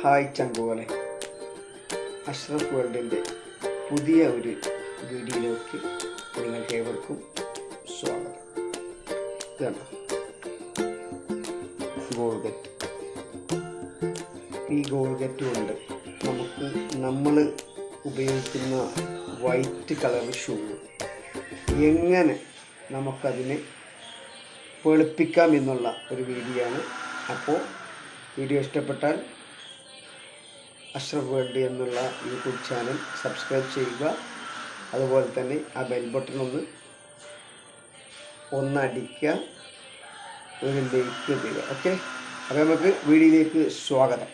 Hi ചങ്കുകളെ, Ashraf വേൾഡിൻ്റെ പുതിയ ഒരു വീഡിയോയിലേക്ക് നിങ്ങൾക്ക് ഏവർക്കും സ്വാഗതം. ഇതാണ് ഗോൾഗറ്റ്. ഈ ഗോൾഗറ്റ് കൊണ്ട് നമ്മൾ ഉപയോഗിക്കുന്ന വൈറ്റ് കളർ ഷൂ എങ്ങനെ നമുക്കതിനെ വെളുപ്പിക്കാം എന്നുള്ള ഒരു വീഡിയോ ആണ്. അപ്പോൾ വീഡിയോ ഇഷ്ടപ്പെട്ടാൽ അഷ്റഫ് വേൾഡ് എന്നുള്ള യൂട്യൂബ് ചാനൽ സബ്സ്ക്രൈബ് ചെയ്യുക. അതുപോലെ തന്നെ ആ ബെൽ ബട്ടൺ ഒന്നടിക്കുക, ഒരു ലൈക്ക് ചെയ്യുക. ഓക്കെ, അപ്പോൾ നമുക്ക് വീഡിയോയിലേക്ക് സ്വാഗതം.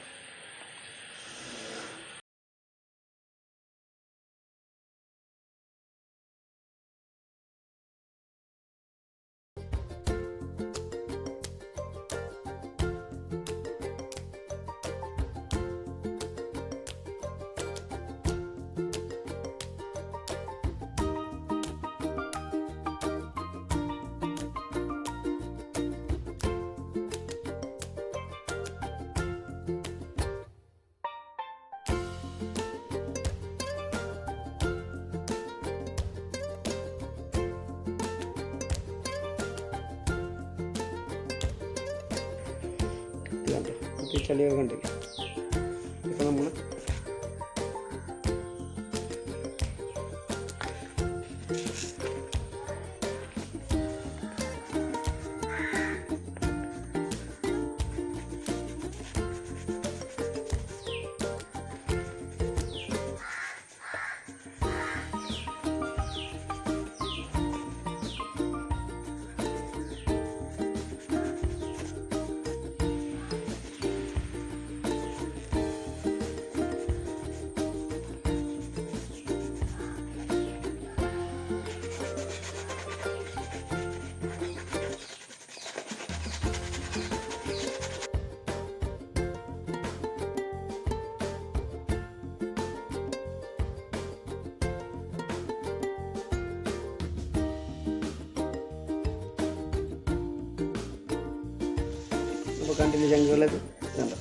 ചളിയൊക്കെ ഉണ്ടല്ലേ, ഇപ്പം നമ്മൾ ഇപ്പോൾ കണ്ടില്ല ചങ്കുകളത് കണ്ടോ,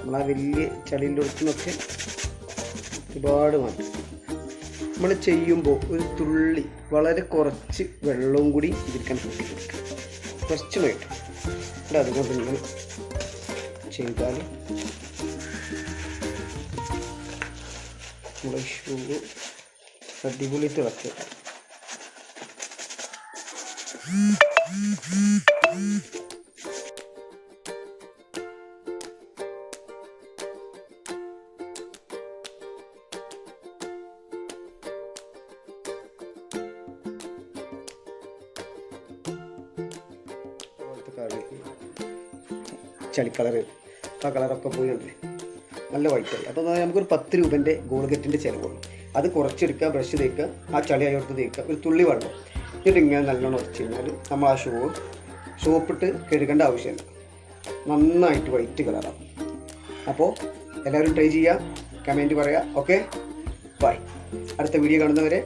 നമ്മളാ വലിയ ചളിയിൽ ഒഴിക്കുന്നൊക്കെ ഒരുപാട് മാറ്റും. നമ്മൾ ചെയ്യുമ്പോൾ ഒരു തുള്ളി വളരെ കുറച്ച് വെള്ളവും കൂടി ഇതിരിക്കാൻ കൂട്ടി കൊടുക്കുക, കുറച്ച് വേണ്ട. ഇവിടെ അതുകൊണ്ട് നിങ്ങൾ ചെയ്താൽ നമ്മളെ ഷൂ അടിപൊളി തിളക്കുക. ചളിക്കളറ് ആ കളറൊക്കെ പോയി കണ്ടില്ലേ, നല്ല വൈറ്റായി. അപ്പോൾ നമുക്കൊരു 10 രൂപൻ്റെ ഗോൾഗറ്റിൻ്റെ ചിലവുള്ളൂ. അത് കുറച്ചെടുക്കുക, ബ്രഷ് തേക്കുക, ആ ചളി അയോർത്ത് തേക്കുക, ഒരു തുള്ളി വെള്ളം, എന്നിട്ട് ഇങ്ങനെ നല്ലോണം ഉറച്ച് കഴിഞ്ഞാൽ നമ്മൾ ആ സോപ്പിട്ട് കഴുകേണ്ട ആവശ്യമില്ല, നന്നായിട്ട് വൈറ്റ് കളറാണ്. അപ്പോൾ എല്ലാവരും ട്രൈ ചെയ്യുക, കമൻറ്റ് പറയുക. Okay, by. അടുത്ത വീഡിയോ കാണുന്നവരെ